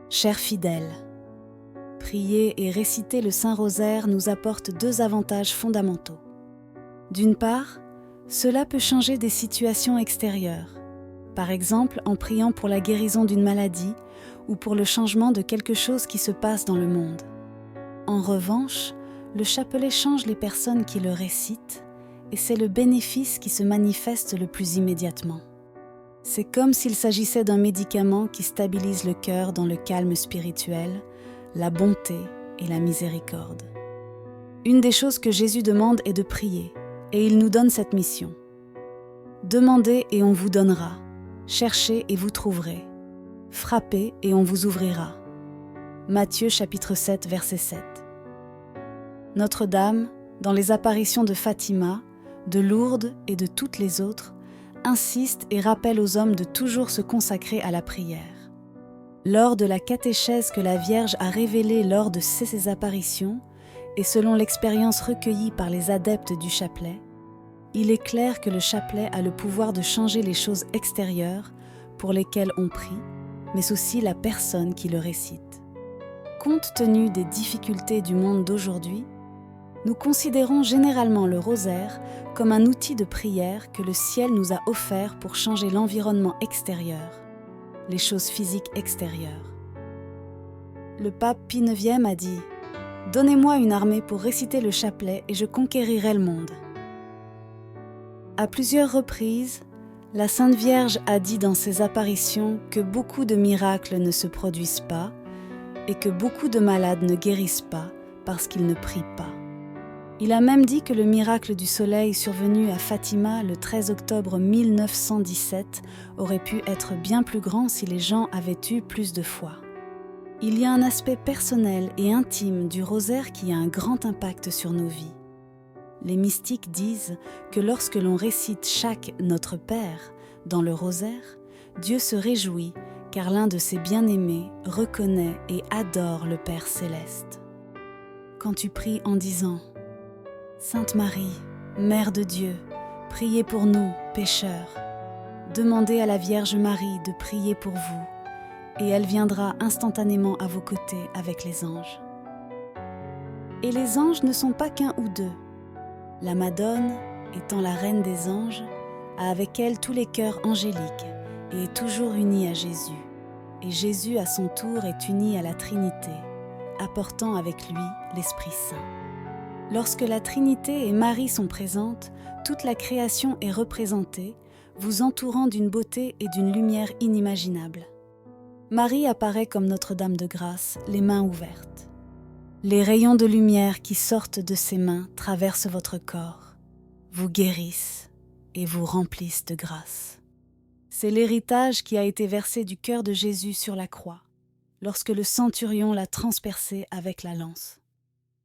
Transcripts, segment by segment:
Chers fidèles, prier et réciter le Saint-Rosaire nous apporte deux avantages fondamentaux. D'une part, cela peut changer des situations extérieures, par exemple en priant pour la guérison d'une maladie ou pour le changement de quelque chose qui se passe dans le monde. En revanche, le chapelet change les personnes qui le récitent et c'est le bénéfice qui se manifeste le plus immédiatement. C'est comme s'il s'agissait d'un médicament qui stabilise le cœur dans le calme spirituel, la bonté et la miséricorde. Une des choses que Jésus demande est de prier, et il nous donne cette mission. Demandez et on vous donnera, cherchez et vous trouverez, frappez et on vous ouvrira. Matthieu chapitre 7, verset 7. Notre-Dame, dans les apparitions de Fatima, de Lourdes et de toutes les autres, insiste et rappelle aux hommes de toujours se consacrer à la prière. Lors de la catéchèse que la Vierge a révélée lors de ces apparitions, et selon l'expérience recueillie par les adeptes du chapelet, il est clair que le chapelet a le pouvoir de changer les choses extérieures pour lesquelles on prie, mais aussi la personne qui le récite. Compte tenu des difficultés du monde d'aujourd'hui, nous considérons généralement le rosaire comme un outil de prière que le ciel nous a offert pour changer l'environnement extérieur, les choses physiques extérieures. Le pape Pie IX a dit « Donnez-moi une armée pour réciter le chapelet et je conquérirai le monde ». À plusieurs reprises, la Sainte Vierge a dit dans ses apparitions que beaucoup de miracles ne se produisent pas et que beaucoup de malades ne guérissent pas parce qu'ils ne prient pas. Il a même dit que le miracle du soleil survenu à Fatima le 13 octobre 1917 aurait pu être bien plus grand si les gens avaient eu plus de foi. Il y a un aspect personnel et intime du rosaire qui a un grand impact sur nos vies. Les mystiques disent que lorsque l'on récite chaque « Notre Père » dans le rosaire, Dieu se réjouit car l'un de ses bien-aimés reconnaît et adore le Père céleste. Quand tu pries en disant « Sainte Marie, Mère de Dieu, priez pour nous, pécheurs. Demandez à la Vierge Marie de prier pour vous, et elle viendra instantanément à vos côtés avec les anges. » Et les anges ne sont pas qu'un ou deux. La Madone, étant la reine des anges, a avec elle tous les cœurs angéliques et est toujours unie à Jésus. Et Jésus, à son tour, est uni à la Trinité, apportant avec lui l'Esprit Saint. Lorsque la Trinité et Marie sont présentes, toute la création est représentée, vous entourant d'une beauté et d'une lumière inimaginables. Marie apparaît comme Notre-Dame de Grâce, les mains ouvertes. Les rayons de lumière qui sortent de ses mains traversent votre corps, vous guérissent et vous remplissent de grâce. C'est l'héritage qui a été versé du cœur de Jésus sur la croix, lorsque le centurion l'a transpercé avec la lance.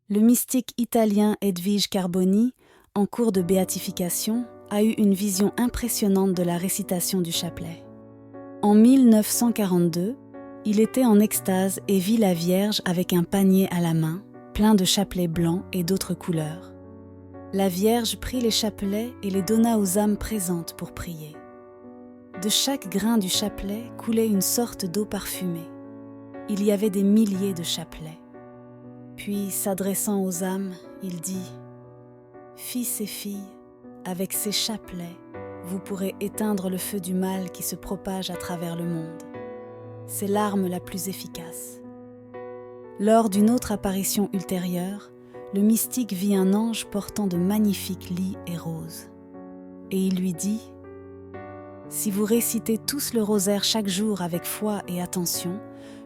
Le mystique italien Edvige Carboni, en cours de béatification, a eu une vision impressionnante de la récitation du chapelet. En 1942, il était en extase et vit la Vierge avec un panier à la main, plein de chapelets blancs et d'autres couleurs. La Vierge prit les chapelets et les donna aux âmes présentes pour prier. De chaque grain du chapelet coulait une sorte d'eau parfumée. Il y avait des milliers de chapelets. Puis, s'adressant aux âmes, il dit « Fils et filles, avec ces chapelets, vous pourrez éteindre le feu du mal qui se propage à travers le monde. C'est l'arme la plus efficace. » Lors d'une autre apparition ultérieure, le mystique vit un ange portant de magnifiques lys et roses. Et il lui dit « Si vous récitez tous le rosaire chaque jour avec foi et attention,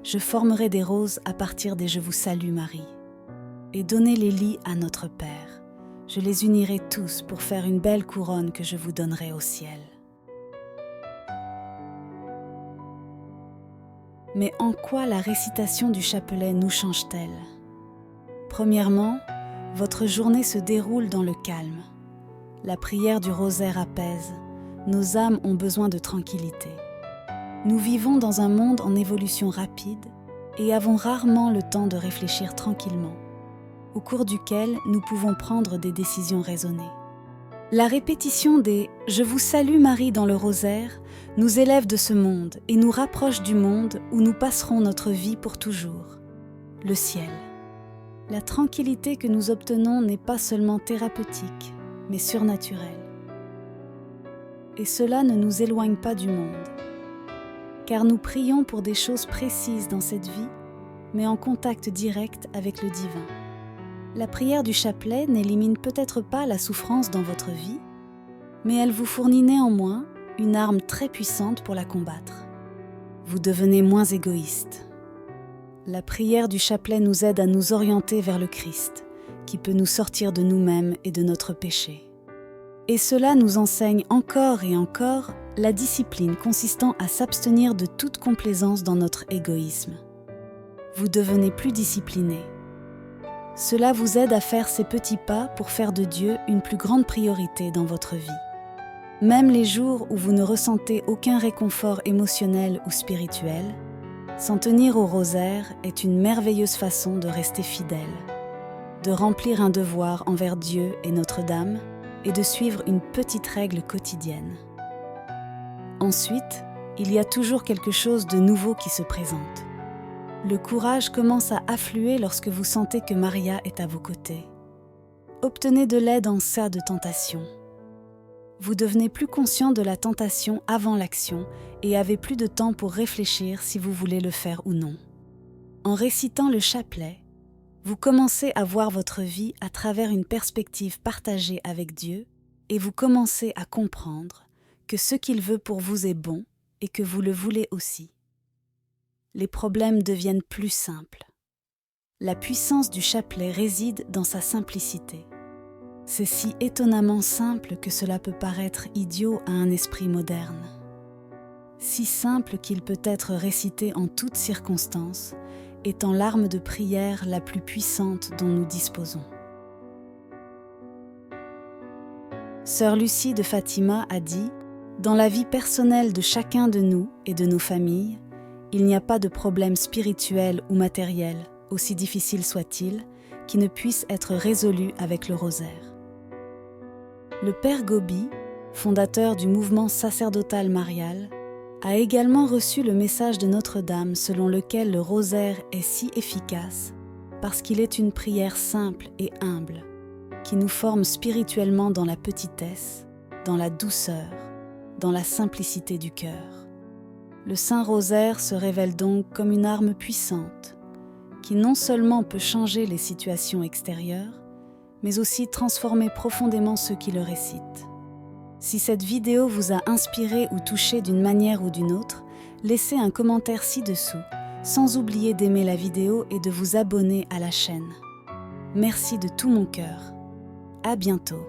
je formerai des roses à partir des « Je vous salue Marie ». Et donnez les lys à notre Père. Je les unirai tous pour faire une belle couronne que je vous donnerai au ciel. Mais en quoi la récitation du chapelet nous change-t-elle ? Premièrement, votre journée se déroule dans le calme. La prière du rosaire apaise. Nos âmes ont besoin de tranquillité. Nous vivons dans un monde en évolution rapide et avons rarement le temps de réfléchir tranquillement, au cours duquel nous pouvons prendre des décisions raisonnées. La répétition des « Je vous salue Marie » dans le rosaire nous élève de ce monde et nous rapproche du monde où nous passerons notre vie pour toujours, le ciel. La tranquillité que nous obtenons n'est pas seulement thérapeutique, mais surnaturelle. Et cela ne nous éloigne pas du monde, car nous prions pour des choses précises dans cette vie, mais en contact direct avec le divin. La prière du chapelet n'élimine peut-être pas la souffrance dans votre vie, mais elle vous fournit néanmoins une arme très puissante pour la combattre. Vous devenez moins égoïste. La prière du chapelet nous aide à nous orienter vers le Christ, qui peut nous sortir de nous-mêmes et de notre péché. Et cela nous enseigne encore et encore la discipline consistant à s'abstenir de toute complaisance dans notre égoïsme. Vous devenez plus discipliné. Cela vous aide à faire ces petits pas pour faire de Dieu une plus grande priorité dans votre vie. Même les jours où vous ne ressentez aucun réconfort émotionnel ou spirituel, s'en tenir au rosaire est une merveilleuse façon de rester fidèle, de remplir un devoir envers Dieu et Notre-Dame et de suivre une petite règle quotidienne. Ensuite, il y a toujours quelque chose de nouveau qui se présente. Le courage commence à affluer lorsque vous sentez que Maria est à vos côtés. Obtenez de l'aide en cas de tentation. Vous devenez plus conscient de la tentation avant l'action et avez plus de temps pour réfléchir si vous voulez le faire ou non. En récitant le chapelet, vous commencez à voir votre vie à travers une perspective partagée avec Dieu et vous commencez à comprendre que ce qu'il veut pour vous est bon et que vous le voulez aussi. Les problèmes deviennent plus simples. La puissance du chapelet réside dans sa simplicité. C'est si étonnamment simple que cela peut paraître idiot à un esprit moderne. Si simple qu'il peut être récité en toutes circonstances, étant l'arme de prière la plus puissante dont nous disposons. Sœur Lucie de Fatima a dit « Dans la vie personnelle de chacun de nous et de nos familles, il n'y a pas de problème spirituel ou matériel, aussi difficile soit-il, qui ne puisse être résolu avec le rosaire. » Le Père Gobi, fondateur du mouvement sacerdotal marial, a également reçu le message de Notre-Dame selon lequel le rosaire est si efficace parce qu'il est une prière simple et humble qui nous forme spirituellement dans la petitesse, dans la douceur, dans la simplicité du cœur. Le Saint-Rosaire se révèle donc comme une arme puissante qui non seulement peut changer les situations extérieures, mais aussi transformer profondément ceux qui le récitent. Si cette vidéo vous a inspiré ou touché d'une manière ou d'une autre, laissez un commentaire ci-dessous, sans oublier d'aimer la vidéo et de vous abonner à la chaîne. Merci de tout mon cœur. À bientôt.